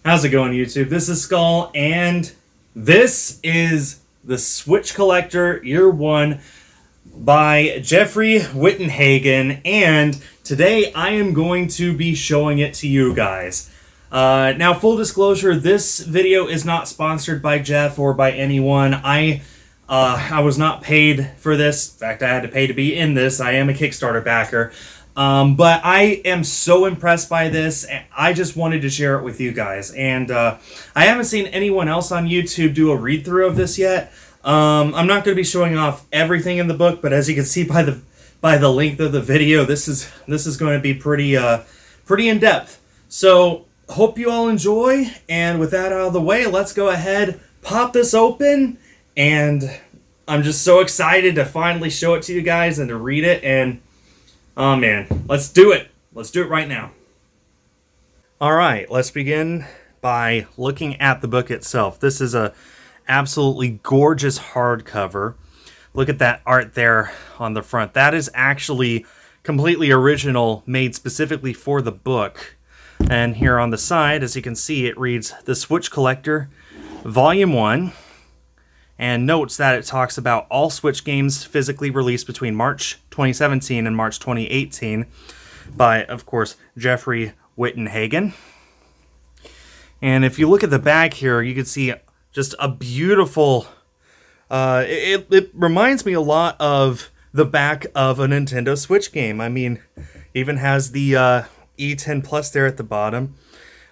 How's it going, YouTube? This is Skul, and this is the Switch Collector Year 1 by Jeffrey Wittenhagen, and today I am going to be showing it to you guys. Now, full disclosure, this video is not sponsored by Jeff or by anyone. I was not paid for this. In fact, I had to pay to be in this. I am a Kickstarter backer. But I am so impressed by this, and I just wanted to share it with you guys. And I haven't seen anyone else on YouTube do a read-through of this yet. I'm not going to be showing off everything in the book, but as you can see by the length of the video, this is going to be pretty in depth. So hope you all enjoy. And with that out of the way, let's go ahead, pop this open, and I'm just so excited to finally show it to you guys and to read it. And oh man, let's do it. Let's do it right now. Alright, let's begin by looking at the book itself. This is a absolutely gorgeous hardcover. Look at that art there on the front. That is actually completely original, made specifically for the book. And here on the side, as you can see, it reads The Switch Collector, Volume 1. And notes that it talks about all Switch games physically released between March 2017 and March 2018 by, of course, Jeffrey Wittenhagen. And if you look at the back here, you can see just a beautiful... it reminds me a lot of the back of a Nintendo Switch game. I mean, even has the E10 Plus there at the bottom.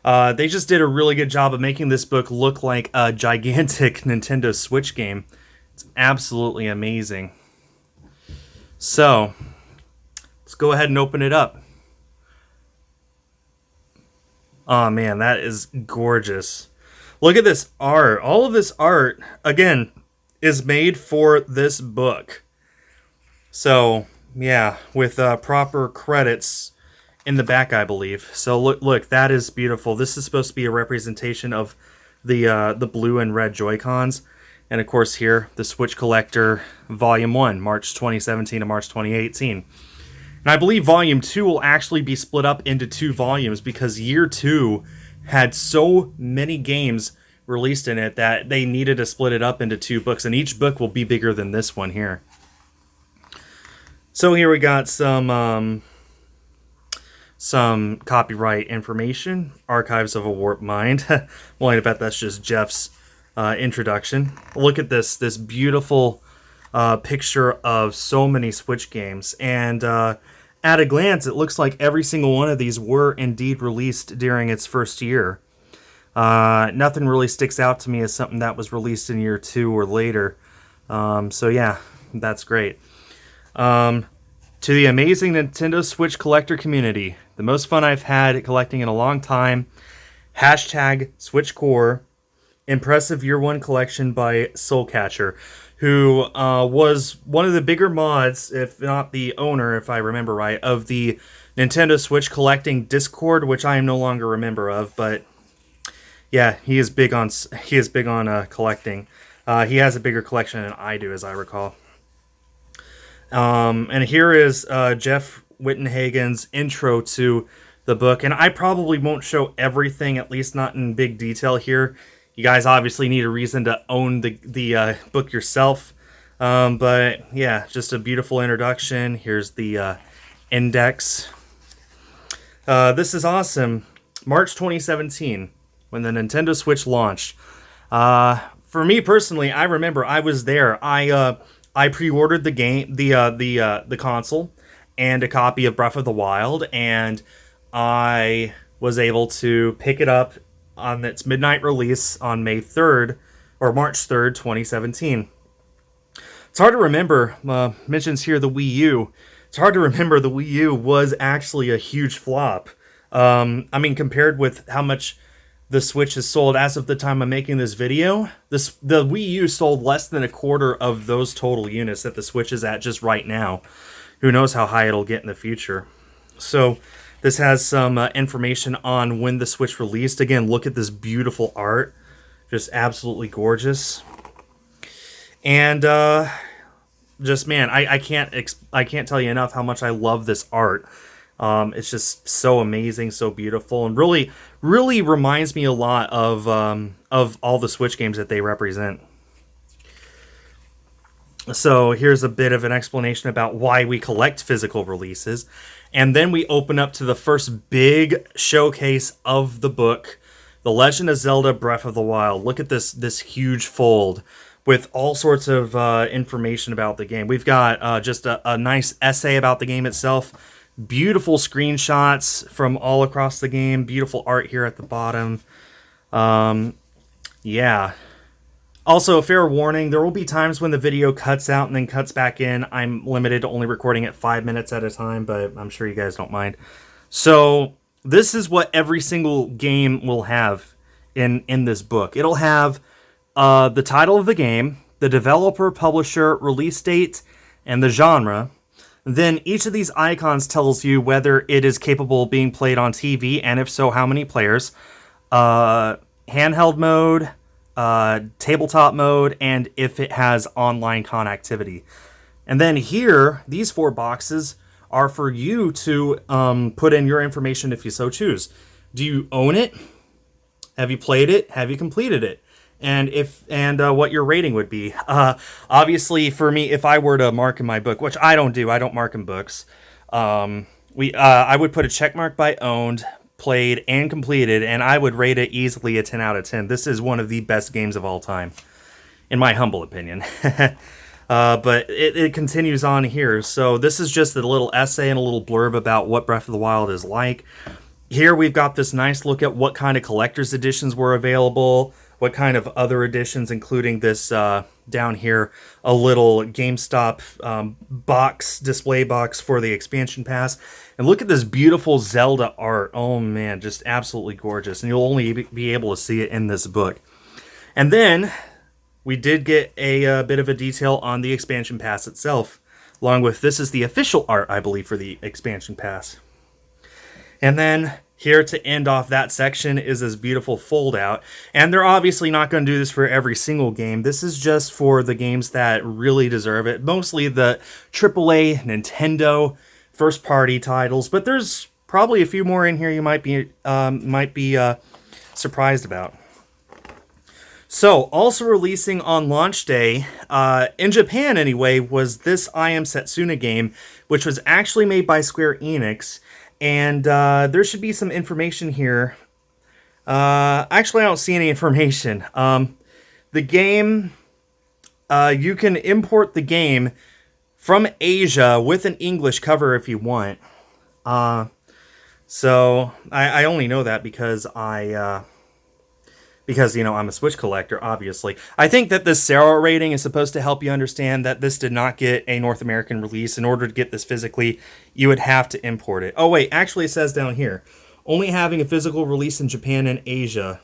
They just did a really good job of making this book look like a gigantic Nintendo Switch game. It's absolutely amazing. So, let's go ahead and open it up. Oh man, that is gorgeous. Look at this art. All of this art, again, is made for this book. So, yeah, with proper credits in the back, I believe. So look, that is beautiful. This is supposed to be a representation of the blue and red Joy-Cons. And of course here, the Switch Collector Volume 1, March 2017 to March 2018. And I believe Volume 2 will actually be split up into 2 volumes because Year 2 had so many games released in it that they needed to split it up into 2 books. And each book will be bigger than this one here. So here we got some copyright information, Archives of a Warped Mind. Well, I bet that's just Jeff's introduction. Look at this beautiful picture of so many Switch games. And at a glance, it looks like every single one of these were indeed released during its first year. Nothing really sticks out to me as something that was released in Year 2 or later. So yeah, that's great. To the amazing Nintendo Switch collector community, the most fun I've had collecting in a long time. Hashtag SwitchCore. Impressive Year 1 collection by Soulcatcher, who was one of the bigger mods, if not the owner, if I remember right, of the Nintendo Switch collecting Discord, which I am no longer a member of. But yeah, he is big on collecting. He has a bigger collection than I do, as I recall. And here is Jeff Wittenhagen's intro to the book. And I probably won't show everything, at least not in big detail here. You guys obviously need a reason to own the book yourself. But yeah, just a beautiful introduction. Here's the index. This is awesome. March 2017, when the Nintendo Switch launched. For me personally, I remember I was there. I pre-ordered the game, the console, and a copy of Breath of the Wild, and I was able to pick it up on its midnight release on May 3rd, or March 3rd, 2017. It's hard to remember, mentions here the Wii U. It's hard to remember the Wii U was actually a huge flop. I mean, compared with how much the Switch has sold as of the time I'm making this video, the Wii U sold less than a quarter of those total units that the Switch is at just right now. Who knows how high it'll get in the future. So this has some information on when the Switch released. Again, look at this beautiful art. Just absolutely gorgeous. And just, man, I can't tell you enough how much I love this art. It's just so amazing, so beautiful, and really, really reminds me a lot of all the Switch games that they represent. So here's a bit of an explanation about why we collect physical releases. And then we open up to the first big showcase of the book, The Legend of Zelda Breath of the Wild. Look at this huge fold with all sorts of information about the game. We've got just a nice essay about the game itself, beautiful screenshots from all across the game, beautiful art here at the bottom. Yeah. Also, a fair warning, there will be times when the video cuts out and then cuts back in. I'm limited to only recording it 5 minutes at a time, but I'm sure you guys don't mind. So, this is what every single game will have in this book. It'll have the title of the game, the developer, publisher, release date, and the genre. Then each of these icons tells you whether it is capable of being played on TV, and if so, how many players. Handheld mode, tabletop mode, and if it has online connectivity. And then here, these 4 boxes are for you to put in your information if you so choose. Do you own it? Have you played it? Have you completed it? And what your rating would be. Obviously, for me, if I were to mark in my book, which I don't do, I don't mark in books. I would put a check mark by owned, played, and completed, and I would rate it easily a 10 out of 10. This is one of the best games of all time, in my humble opinion. But it continues on here. So this is just a little essay and a little blurb about what Breath of the Wild is like. Here we've got this nice look at what kind of collector's editions were available, what kind of other editions, including this down here, a little GameStop display box for the expansion pass. And look at this beautiful Zelda art. Oh man, just absolutely gorgeous. And you'll only be able to see it in this book. And then we did get a bit of a detail on the expansion pass itself, along with this is the official art, I believe, for the expansion pass. And then here to end off that section is this beautiful fold out. And they're obviously not going to do this for every single game. This is just for the games that really deserve it. Mostly the AAA Nintendo first party titles, but there's probably a few more in here you might be surprised about. So, also releasing on launch day, in Japan anyway, was this I Am Setsuna game, which was actually made by Square Enix. And there should be some information here. Actually, I don't see any information. The game, you can import the game from Asia with an English cover if you want. So I only know that because you know, I'm a Switch collector, obviously. I think that this Sarah rating is supposed to help you understand that this did not get a North American release. In order to get this physically, you would have to import it. Oh wait, actually it says down here, only having a physical release in Japan and Asia.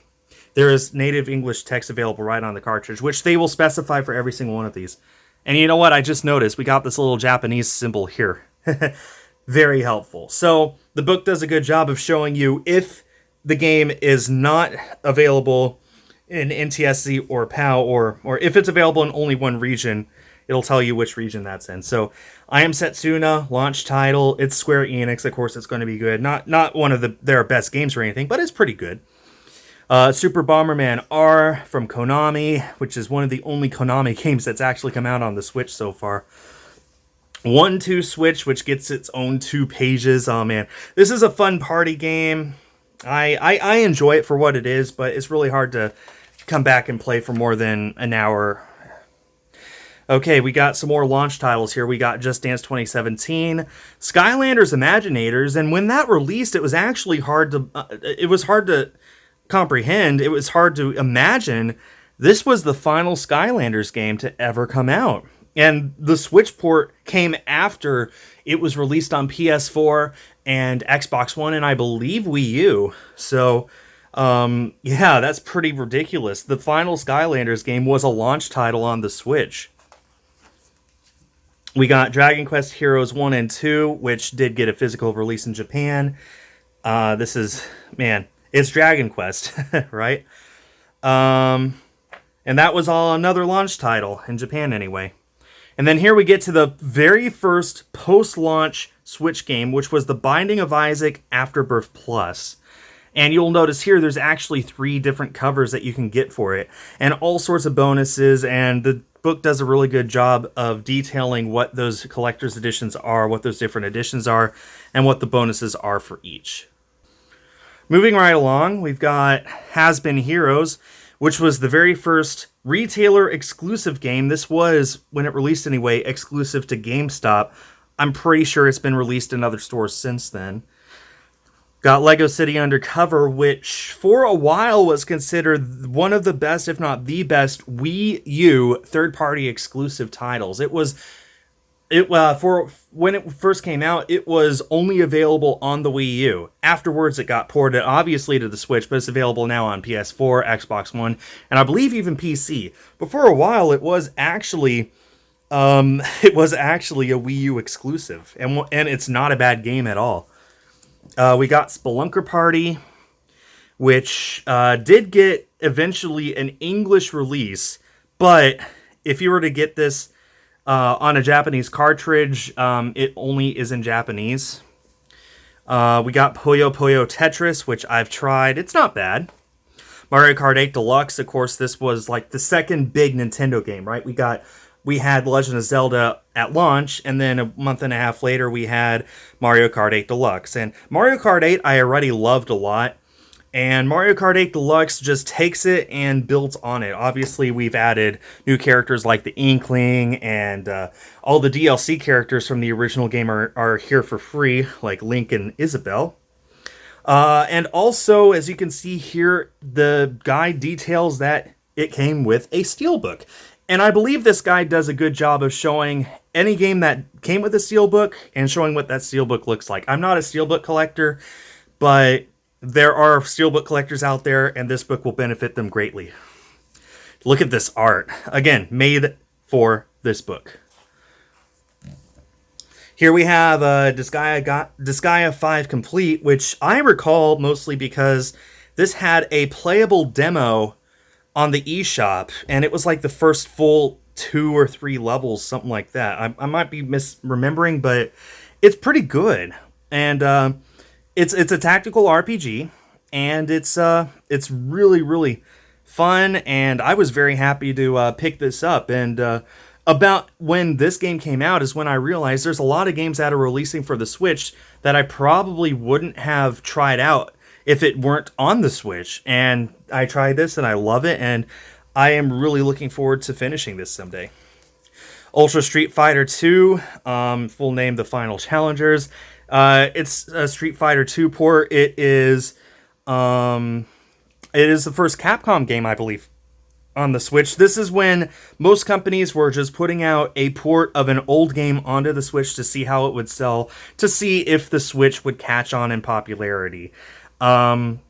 There is native English text available right on the cartridge, which they will specify for every single one of these. And you know what? I just noticed we got this little Japanese symbol here. Very helpful. So the book does a good job of showing you if the game is not available in NTSC or PAL, or if it's available in only one region, it'll tell you which region that's in. So I Am Setsuna, launch title, it's Square Enix, of course it's going to be good. Not one of their best games or anything, but it's pretty good. Super Bomberman R from Konami, which is one of the only Konami games that's actually come out on the Switch so far. 1-2 Switch, which gets its own 2 pages. Oh man, this is a fun party game. I enjoy it for what it is, but it's really hard to come back and play for more than an hour. Okay, we got some more launch titles here. We got Just Dance 2017, Skylanders Imaginators, and when that released, it was actually hard to comprehend. It was hard to imagine this was the final Skylanders game to ever come out. And the Switch port came after it was released on PS4 and Xbox One, and I believe Wii U. So, yeah, that's pretty ridiculous. The final Skylanders game was a launch title on the Switch. We got Dragon Quest Heroes 1 and 2, which did get a physical release in Japan. This is, man, it's Dragon Quest, right? And that was all another launch title, in Japan anyway. And then here we get to the very first post-launch Switch game, which was The Binding of Isaac Afterbirth Plus. And you'll notice here there's actually 3 different covers that you can get for it, and all sorts of bonuses, and the book does a really good job of detailing what those collector's editions are, what those different editions are, and what the bonuses are for each. Moving right along, we've got Has Been Heroes, which was the very first retailer exclusive game. This was, when it released anyway, exclusive to GameStop. I'm pretty sure it's been released in other stores since then. Got Lego City Undercover, which for a while was considered one of the best, if not the best, Wii U third-party exclusive titles. For when it first came out, it was only available on the Wii U. Afterwards, it got ported, obviously, to the Switch, but it's available now on PS4, Xbox One, and I believe even PC. But for a while, it was actually a Wii U exclusive, and it's not a bad game at all. We got Spelunker Party, which did get eventually an English release, but if you were to get this on a Japanese cartridge, it only is in Japanese. We got Puyo Puyo Tetris, which I've tried. It's not bad. Mario Kart 8 Deluxe, of course, this was like the second big Nintendo game, right? We had Legend of Zelda at launch, and then a month and a half later, we had Mario Kart 8 Deluxe. And Mario Kart 8, I already loved a lot, and Mario Kart 8 Deluxe just takes it and builds on it. Obviously, we've added new characters like the Inkling, and all the DLC characters from the original game are here for free, like Link and Isabelle. And also, as you can see here, the guide details that it came with a steelbook. And I believe this guide does a good job of showing any game that came with a steelbook and showing what that steelbook looks like. I'm not a steelbook collector, but there are steelbook collectors out there, and this book will benefit them greatly. Look at this art. Again, made for this book. Here we have Disgaea 5 Complete, which I recall mostly because this had a playable demo on the eShop, and it was like the first full 2 or 3 levels, something like that. I might be misremembering, but it's pretty good. And it's a tactical RPG, and it's really, really fun, and I was very happy to pick this up. And about when this game came out is when I realized there's a lot of games that are releasing for the Switch that I probably wouldn't have tried out if it weren't on the Switch. And I tried this and I love it, and I am really looking forward to finishing this someday. Ultra Street Fighter 2, full name The Final Challengers. It's a Street Fighter 2 port. It is the first Capcom game, I believe, on the Switch. This is when most companies were just putting out a port of an old game onto the Switch to see how it would sell, to see if the Switch would catch on in popularity. And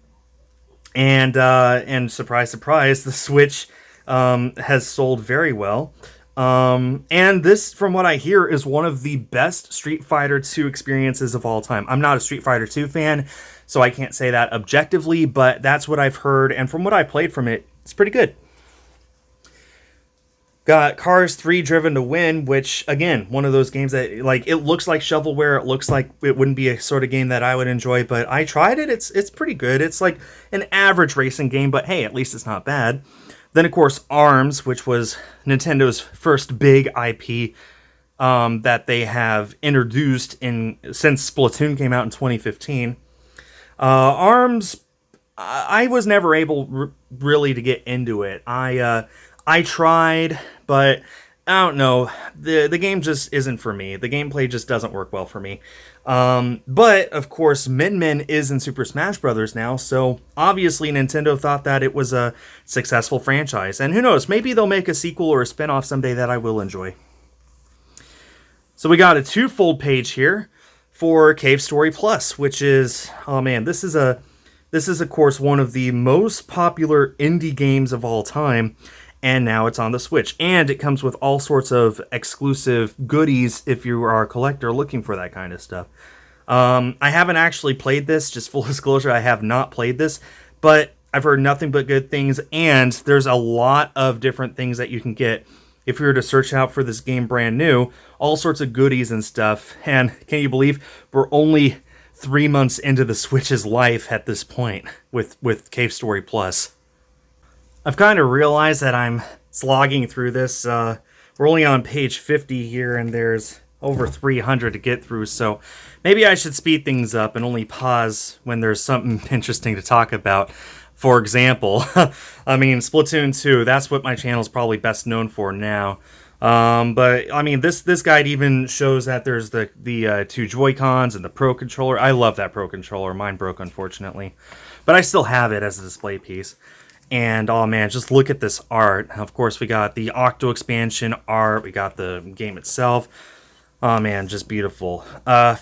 surprise, surprise, the Switch has sold very well. And this, from what I hear, is one of the best Street Fighter 2 experiences of all time. I'm not a Street Fighter 2 fan, so I can't say that objectively, but that's what I've heard, and from what I played from it, it's pretty good. Got Cars 3 Driven to Win, which, again, one of those games that, like, it looks like shovelware. It looks like it wouldn't be a sort of game that I would enjoy, but I tried it. It's pretty good. It's like an average racing game, but hey, at least it's not bad. Then, of course, ARMS, which was Nintendo's first big IP that they have introduced since Splatoon came out in 2015. ARMS, I was never able really to get into it. I tried, but I don't know. The game just isn't for me. The gameplay just doesn't work well for me. But, of course, Min Min is in Super Smash Bros. Now, so obviously Nintendo thought that it was a successful franchise. And who knows, maybe they'll make a sequel or a spin-off someday that I will enjoy. So we got a 2-fold page here for Cave Story Plus, which is, oh man, this is of course one of the most popular indie games of all time. And now it's on the Switch. And it comes with all sorts of exclusive goodies if you are a collector looking for that kind of stuff. I haven't actually played this, just full disclosure, I have not played this. But I've heard nothing but good things, and there's a lot of different things that you can get if we were to search out for this game brand new, all sorts of goodies and stuff. And can you believe we're only 3 months into the Switch's life at this point with Cave Story Plus? I've kind of realized that I'm slogging through this. We're only on page 50 here, and there's over 300 to get through, so maybe I should speed things up and only pause when there's something interesting to talk about. For example, I mean, Splatoon 2, that's what my channel's probably best known for now. But, I mean, this guide even shows that there's the 2 Joy-Cons and the Pro Controller. I love that Pro Controller. Mine broke, unfortunately. But I still have it as a display piece. And, oh man, just look at this art. Of course, we got the Octo expansion art. We got the game itself. Oh man, just beautiful.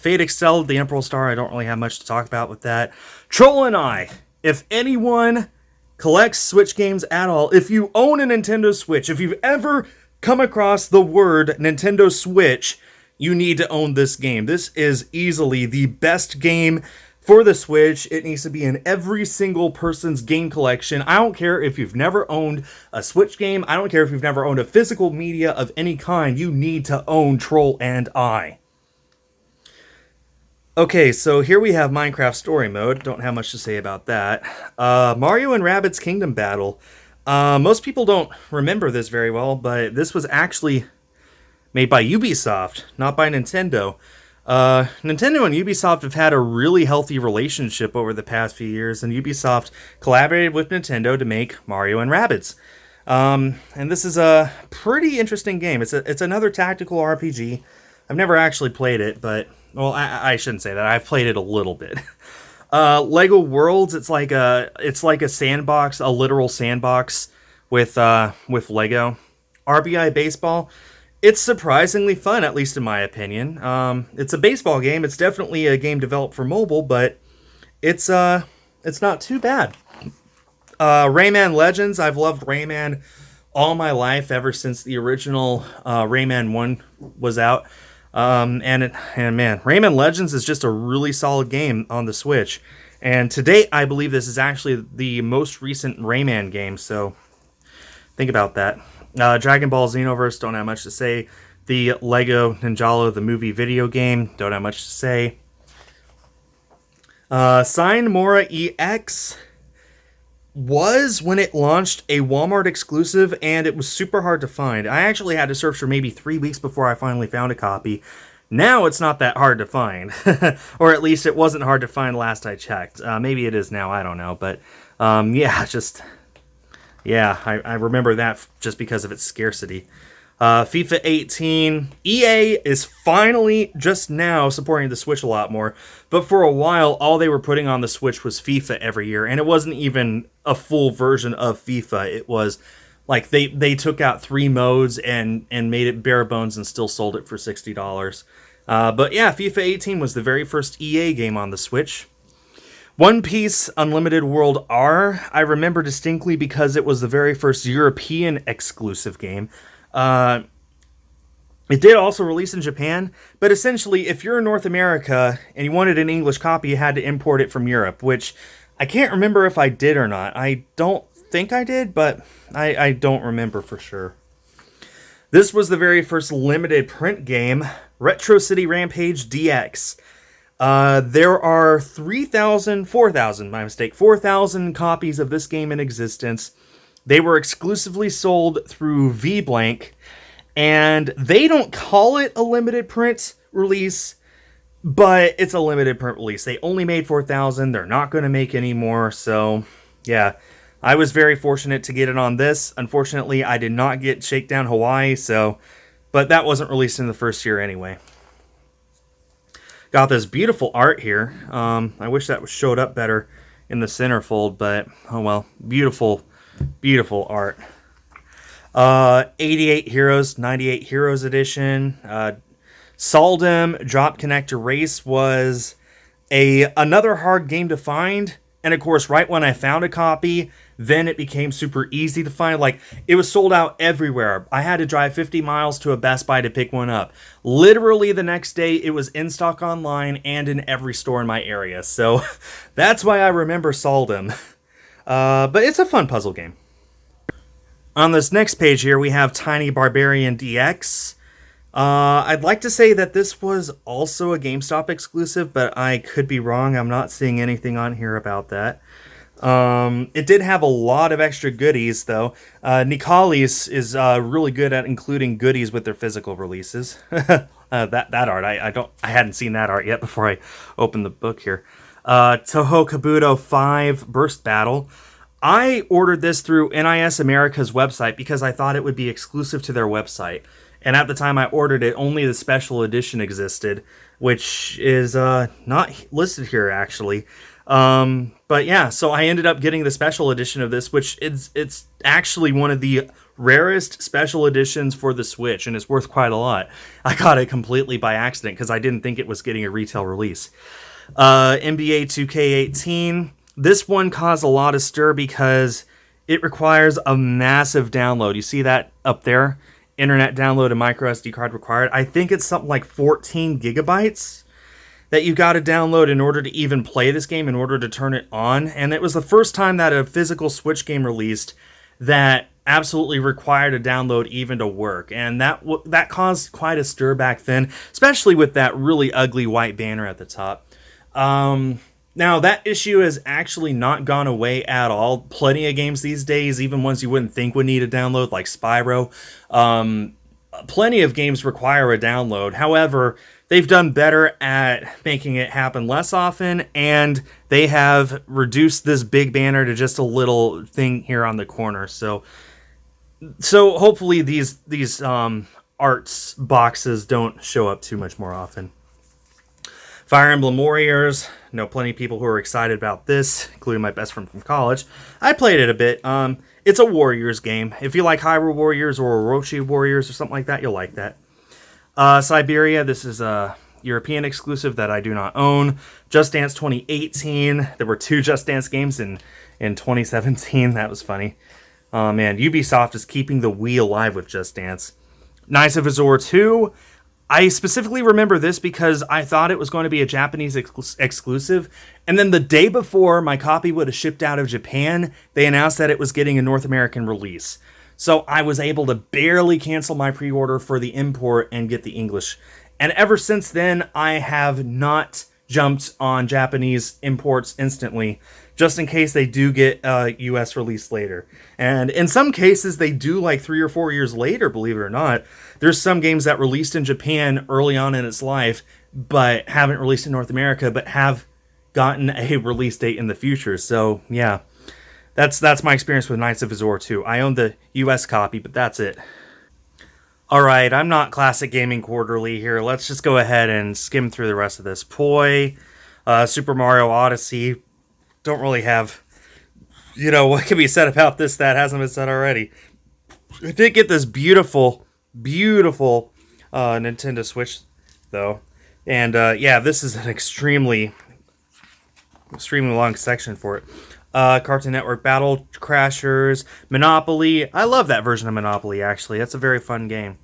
Fate Excelled, the Emperor Star, I don't really have much to talk about with that. Troll and I. If anyone collects Switch games at all, if you own a Nintendo Switch, if you've ever come across the word Nintendo Switch, you need to own this game. This is easily the best game for the Switch. It needs to be in every single person's game collection. I don't care if you've never owned a Switch game. I don't care if you've never owned a physical media of any kind. You need to own Troll and I. Okay, so here we have Minecraft Story Mode. Don't have much to say about that. Mario and Rabbids Kingdom Battle. Most people don't remember this very well, but this was actually made by Ubisoft, not by Nintendo. Nintendo and Ubisoft have had a really healthy relationship over the past few years, and Ubisoft collaborated with Nintendo to make Mario and Rabbids. And this is a pretty interesting game. It's another tactical RPG. I've never actually played it, but... well, I shouldn't say that. I've played it a little bit. Lego Worlds, it's like a sandbox, a literal sandbox with Lego. RBI Baseball, it's surprisingly fun, at least in my opinion. It's a baseball game. It's definitely a game developed for mobile, but it's not too bad. Rayman Legends, I've loved Rayman all my life, ever since the original Rayman 1 was out. And man, Rayman Legends is just a really solid game on the Switch. And to date, I believe this is actually the most recent Rayman game, so think about that. Dragon Ball Xenoverse, don't have much to say. The Lego Ninjago, the movie video game, don't have much to say. Sign Mora EX was, when it launched, a Walmart exclusive, and it was super hard to find. I actually had to search for maybe 3 weeks before I finally found a copy. Now it's not that hard to find. Or at least it wasn't hard to find last I checked. Maybe it is now, I don't know. But, I remember that just because of its scarcity. FIFA 18. EA is finally just now supporting the Switch a lot more, but for a while, all they were putting on the Switch was FIFA every year, and it wasn't even a full version of FIFA. It was like they took out 3 modes and made it bare bones and still sold it for $60. But yeah, FIFA 18 was the very first EA game on the Switch. One Piece Unlimited World R, I remember distinctly because it was the very first European exclusive game. It did also release in Japan, but essentially, if you're in North America and you wanted an English copy, you had to import it from Europe, which I can't remember if I did or not. I don't think I did, but I don't remember for sure. This was the very first limited print game, Retro City Rampage DX. There are 4,000 copies of this game in existence. They were exclusively sold through VBlank, and they don't call it a limited print release, but it's a limited print release. They only made 4,000. They're not going to make any more, so yeah. I was very fortunate to get it on this. Unfortunately, I did not get Shakedown Hawaii, but that wasn't released in the first year anyway. Got this beautiful art here. I wish that showed up better in the centerfold, but oh well. Beautiful art. 88 Heroes, 98 Heroes Edition. Saldom Drop Connector Race was another hard game to find. And of course, right when I found a copy, then it became super easy to find. Like, it was sold out everywhere. I had to drive 50 miles to a Best Buy to pick one up. Literally the next day, it was in stock online and in every store in my area. So that's why I remember Saldom. But it's a fun puzzle game. On this next page here, we have Tiny Barbarian DX. I'd like to say that this was also a GameStop exclusive, but I could be wrong. I'm not seeing anything on here about that. It did have a lot of extra goodies, though. Nicalis is really good at including goodies with their physical releases. That art, I hadn't seen that art yet before I opened the book here. Touhou Kabuto 5 Burst Battle. I ordered this through NIS America's website because I thought it would be exclusive to their website. And at the time I ordered it, only the special edition existed, which is not listed here, actually. But yeah, so I ended up getting the special edition of this, which it's actually one of the rarest special editions for the Switch, and it's worth quite a lot. I got it completely by accident because I didn't think it was getting a retail release. NBA 2K18. This one caused a lot of stir because it requires a massive download. You see that up there? Internet download and micro SD card required. I think it's something like 14 gigabytes that you got to download in order to even play this game, in order to turn it on. And it was the first time that a physical Switch game released that absolutely required a download even to work. And that caused quite a stir back then, especially with that really ugly white banner at the top. Now, that issue has actually not gone away at all. Plenty of games these days, even ones you wouldn't think would need a download, like Spyro. Plenty of games require a download. However, they've done better at making it happen less often, and they have reduced this big banner to just a little thing here on the corner. So hopefully these arts boxes don't show up too much more often. Fire Emblem Warriors. Know plenty of people who are excited about this, including my best friend from college. I played it a bit. It's a Warriors game. If you like Hyrule Warriors or Orochi Warriors or something like that, you'll like that. Siberia. This is a European exclusive that I do not own. Just Dance 2018. There were 2 Just Dance games in 2017. That was funny. Oh man, Ubisoft is keeping the Wii alive with Just Dance. Knights of Azure 2. I specifically remember this because I thought it was going to be a Japanese exclusive, and then the day before my copy would have shipped out of Japan, they announced that it was getting a North American release. So I was able to barely cancel my pre-order for the import and get the English. And ever since then, I have not jumped on Japanese imports instantly, just in case they do get a US release later. And in some cases, they do like 3 or 4 years later, believe it or not. There's some games that released in Japan early on in its life, but haven't released in North America, but have gotten a release date in the future. So yeah, that's my experience with Knights of Azure 2. I own the US copy, but that's it. Alright, I'm not Classic Gaming Quarterly here. Let's just go ahead and skim through the rest of this. Poi, Super Mario Odyssey. Don't really have, what can be said about this that hasn't been said already. I did get this beautiful Nintendo Switch, though. And, this is an extremely long section for it. Cartoon Network Battle Crashers, Monopoly. I love that version of Monopoly, actually. That's a very fun game.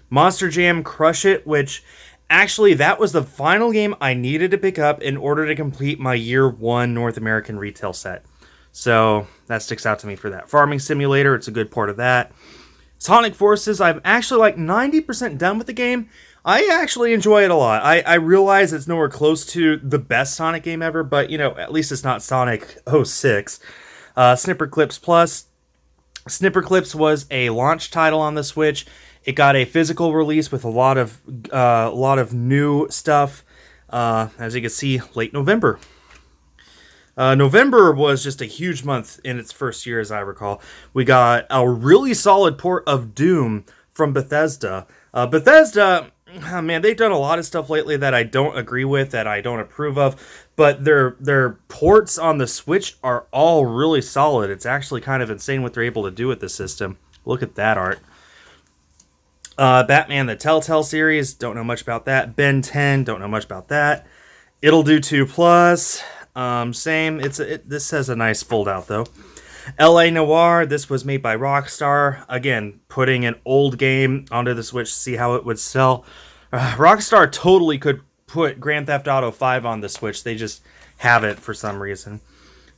Monster Jam Crush It, which actually that was the final game I needed to pick up in order to complete my Year 1 North American retail set. So that sticks out to me for that. Farming Simulator, it's a good part of that. Sonic Forces, I'm actually like 90% done with the game. I actually enjoy it a lot. I realize it's nowhere close to the best Sonic game ever, but, at least it's not Sonic 06. Snipper Clips Plus. Snipper Clips was a launch title on the Switch. It got a physical release with a lot of new stuff. As you can see, late November. November was just a huge month in its first year, as I recall. We got a really solid port of Doom from Bethesda. Bethesda, man, they've done a lot of stuff lately that I don't agree with, that I don't approve of, but their ports on the Switch are all really solid. It's actually kind of insane what they're able to do with the system. Look at that art. Batman the Telltale series, don't know much about that. Ben 10, don't know much about that. It'll Do 2 Plus, same. This has a nice fold out though. LA Noire, this was made by Rockstar. Again, putting an old game onto the Switch to see how it would sell. Rockstar totally could put Grand Theft Auto 5 on the Switch. They just haven't for some reason.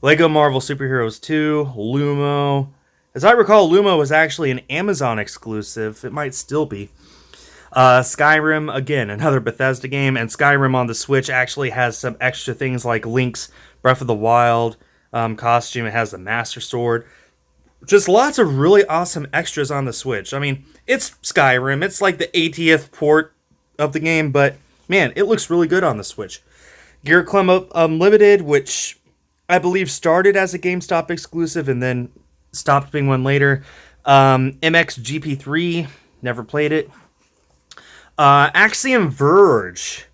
Lego Marvel Superheroes 2, Lumo, As I recall, Lumo was actually an Amazon exclusive. It might still be. Skyrim, again, another Bethesda game, and Skyrim on the Switch actually has some extra things like Link's Breath of the Wild costume. It has the Master Sword. Just lots of really awesome extras on the Switch. I mean, it's Skyrim. It's like the 80th port of the game, but man, it looks really good on the Switch. Gear Climb Unlimited, which I believe started as a GameStop exclusive and then stopped being one later. MXGP3, never played it. Axiom Verge.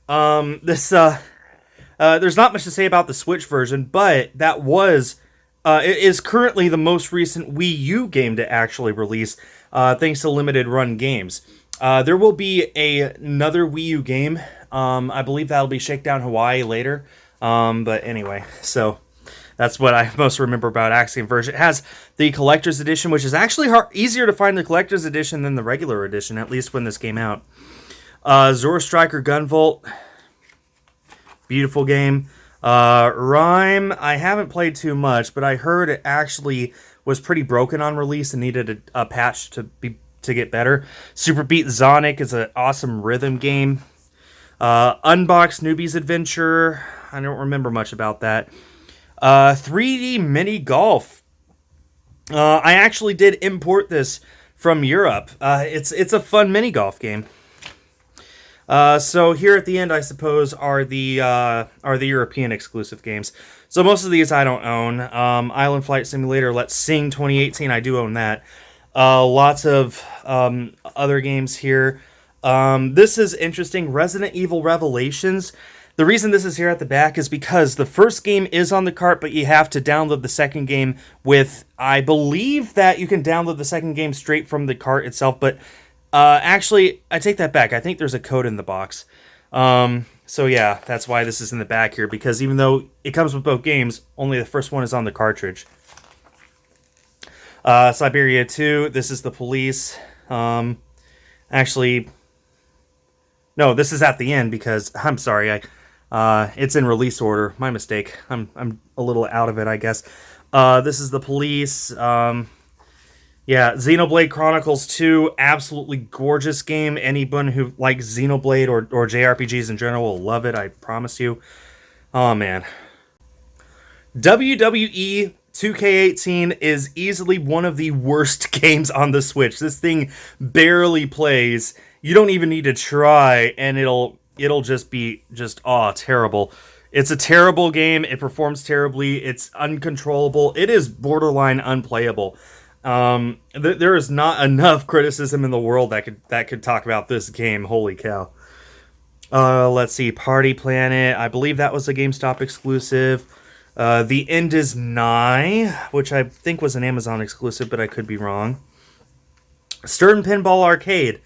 There's not much to say about the Switch version, but that was it is currently the most recent Wii U game to actually release, thanks to limited run games. There will be another Wii U game. I believe that'll be Shakedown Hawaii later. But anyway, so that's what I most remember about Axiom Verge. It has the Collector's Edition, which is actually easier to find the Collector's Edition than the regular edition, at least when this came out. Zora Striker Gunvolt. Beautiful game. Rhyme, I haven't played too much, but I heard it actually was pretty broken on release and needed a patch to get better. Super Beat Sonic is an awesome rhythm game. Unbox Newbie's Adventure. I don't remember much about that. 3D Mini Golf. I actually did import this from Europe. It's a fun mini golf game. So here at the end, I suppose, are the European exclusive games. So most of these I don't own. Island Flight Simulator, Let's Sing 2018, I do own that. Lots of other games here. This is interesting. Resident Evil Revelations. The reason this is here at the back is because the first game is on the cart, but you have to download the second game with, I believe that you can download the second game straight from the cart itself, but actually, I take that back. I think there's a code in the box. So yeah, that's why this is in the back here, because even though it comes with both games, only the first one is on the cartridge. Siberia 2, this is the police. Actually, no, this is at the end because, I'm sorry, it's in release order. My mistake. I'm a little out of it, I guess. This is the police. Yeah, Xenoblade Chronicles 2, absolutely gorgeous game. Anyone who likes Xenoblade or JRPGs in general will love it, I promise you. Oh, man. WWE 2K18 is easily one of the worst games on the Switch. This thing barely plays. You don't even need to try, and it'll just be terrible. It's a terrible game. It performs terribly. It's uncontrollable. It is borderline unplayable. There is not enough criticism in the world that could talk about this game. Holy cow. Let's see. Party Planet. I believe that was a GameStop exclusive. The End is Nigh, which I think was an Amazon exclusive, but I could be wrong. Stern Pinball Arcade.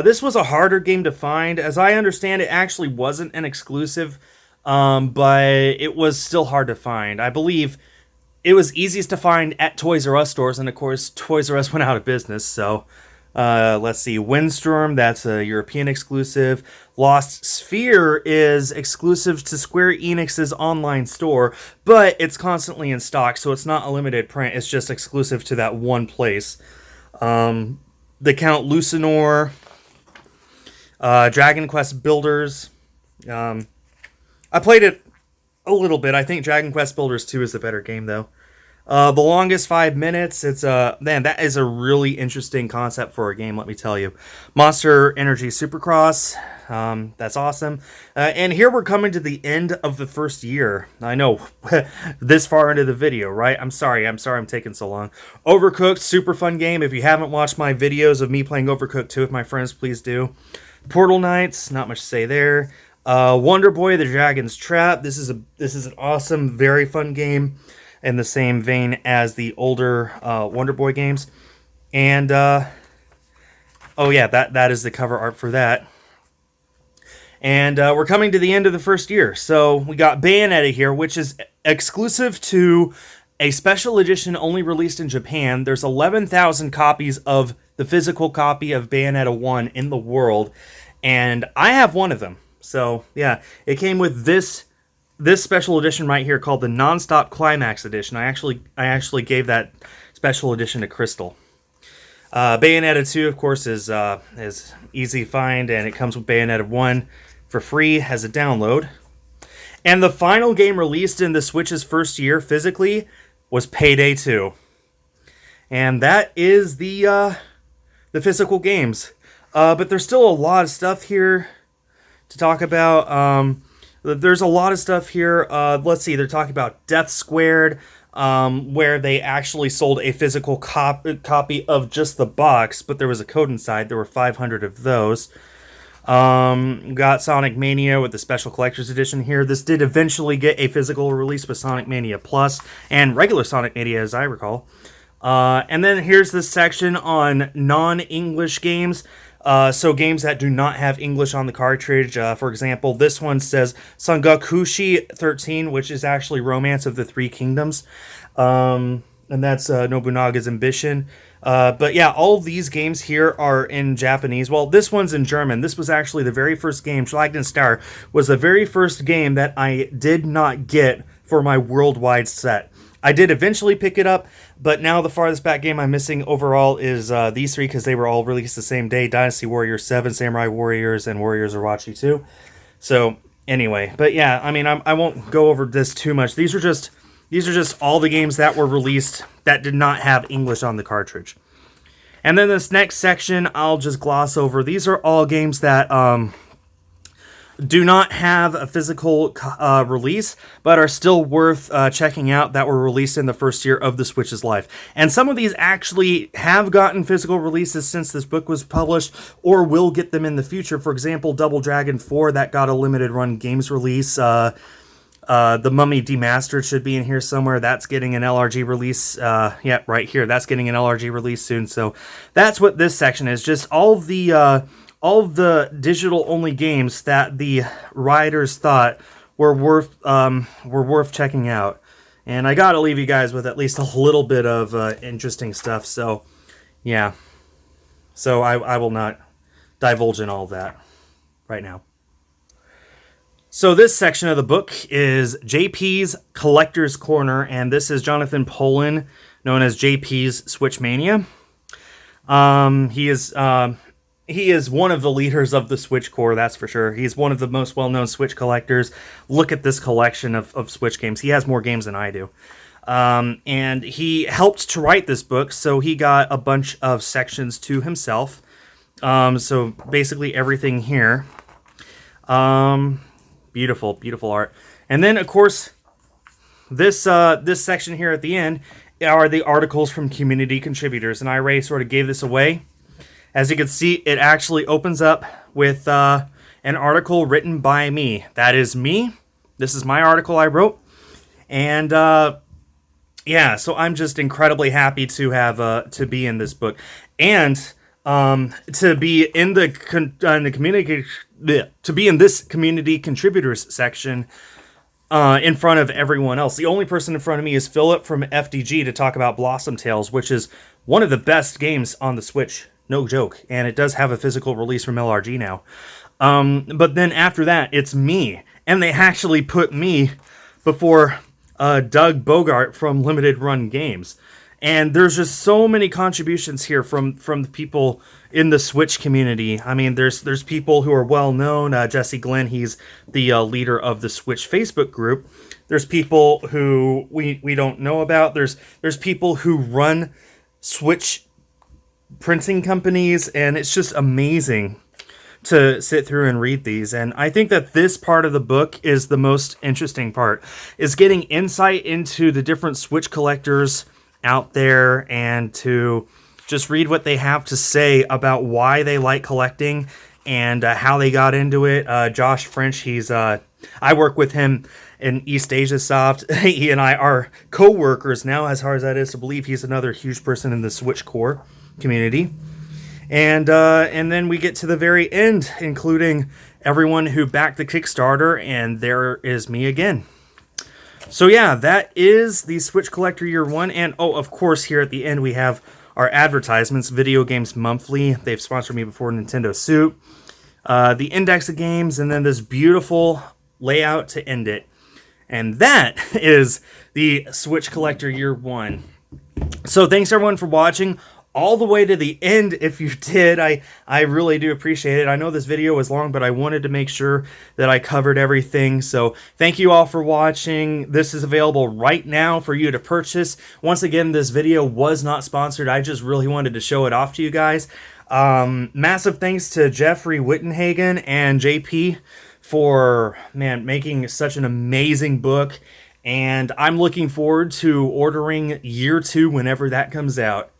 This was a harder game to find. As I understand, it actually wasn't an exclusive, but it was still hard to find. I believe it was easiest to find at Toys R Us stores, and of course, Toys R Us went out of business, so let's see. Windstorm, that's a European exclusive. Lost Sphere is exclusive to Square Enix's online store, but it's constantly in stock, so it's not a limited print. It's just exclusive to that one place. The Count Lucinor, Dragon Quest Builders. I played it a little bit. I think Dragon Quest Builders 2 is the better game, though. The Longest 5 Minutes. It's man, that is a really interesting concept for a game, let me tell you. Monster Energy Supercross. That's awesome. And here we're coming to the end of the first year. I know, this far into the video, right? I'm sorry I'm taking so long. Overcooked, super fun game. If you haven't watched my videos of me playing Overcooked 2 with my friends, please do. Portal Knights, not much to say there. Wonder Boy: The Dragon's Trap. This is an awesome, very fun game in the same vein as the older Wonder Boy games. And oh yeah, that is the cover art for that. And we're coming to the end of the first year. So we got Bayonetta here, which is exclusive to a special edition only released in Japan. There's 11,000 copies of the physical copy of Bayonetta 1 in the world, and I have one of them. So yeah, it came with this special edition right here called the Non-Stop Climax Edition. I actually gave that special edition to Crystal. Bayonetta 2, of course, is easy to find, and it comes with Bayonetta 1 for free as a download. And the final game released in the Switch's first year physically was Payday 2. And that is the physical games. But there's still a lot of stuff here to talk about. There's a lot of stuff here. Let's see, they're talking about Death Squared, where they actually sold a physical copy of just the box, but there was a code inside. There were 500 of those. Got Sonic Mania with the Special Collector's Edition here. This did eventually get a physical release with Sonic Mania Plus and regular Sonic Mania, as I recall. And then here's this section on non-English games. So games that do not have English on the cartridge. For example, this one says Sangakushi 13, which is actually Romance of the Three Kingdoms. And that's Nobunaga's Ambition. But yeah, all of these games here are in Japanese. Well, this one's in German. This was actually the very first game. Schlagden Star was the very first game that I did not get for my worldwide set. I did eventually pick it up, but now the farthest back game I'm missing overall is these three, because they were all released the same day: Dynasty Warriors 7, Samurai Warriors, and Warriors Orochi 2. So anyway, but yeah, I mean, I won't go over this too much. These are just all the games that were released that did not have English on the cartridge. And then this next section, I'll just gloss over. These are all games that do not have a physical release, but are still worth checking out, that were released in the first year of the Switch's life. And some of these actually have gotten physical releases since this book was published, or will get them in the future. For example, Double Dragon 4, that got a limited run games release. The Mummy Demastered should be in here somewhere. That's getting an LRG release. Yeah, right here. That's getting an LRG release soon. So that's what this section is. Just all of the digital-only games that the writers thought were worth checking out. And I gotta leave you guys with at least a little bit of interesting stuff. So, yeah. So I will not divulge in all of that right now. So this section of the book is JP's Collector's Corner, and this is Jonathan Poland, known as JP's Switch Mania. He is one of the leaders of the Switch core, that's for sure. He's one of the most well-known Switch collectors. Look at this collection of Switch games. He has more games than I do. And he helped to write this book, so he got a bunch of sections to himself. So basically everything here. Beautiful, beautiful art. And then, of course, this section here at the end are the articles from community contributors. And I already sort of gave this away. As you can see, it actually opens up with an article written by me. That is me. This is my article I wrote. And yeah, so I'm just incredibly happy to have to be in this book, and to be in the community, to be in this community contributors section in front of everyone else. The only person in front of me is Philip from FDG to talk about Blossom Tales, which is one of the best games on the Switch. No joke. And it does have a physical release from LRG now. But then after that, it's me. And they actually put me before Doug Bogart from Limited Run Games. And there's just so many contributions here from the people in the Switch community. I mean, there's people who are well known. Jesse Glenn, he's the leader of the Switch Facebook group. There's people who we don't know about. There's people who run Switch printing companies, and it's just amazing to sit through and read these. And I think that this part of the book is the most interesting part, is getting insight into the different Switch collectors out there, and to just read what they have to say about why they like collecting and how they got into it. Josh French, he's I work with him in East Asia Soft. He and I are co-workers now, as hard as that is to believe. He's another huge person in the Switch core community. And then we get to the very end, including everyone who backed the Kickstarter, and there is me again. So yeah, that is the Switch Collector Year 1, and oh, of course, here at the end we have our advertisements, Video Games Monthly. They've sponsored me before, Nintendo Suit, the index of games, and then this beautiful layout to end it. And that is the Switch Collector Year 1. So thanks everyone for watching all the way to the end. If you did, I really do appreciate it. I know this video was long, but I wanted to make sure that I covered everything. So thank you all for watching. This is available right now for you to purchase. Once again, this video was not sponsored. I just really wanted to show it off to you guys. Massive thanks to Jeffrey Wittenhagen and JP for, man, making such an amazing book. And I'm looking forward to ordering year 2 whenever that comes out.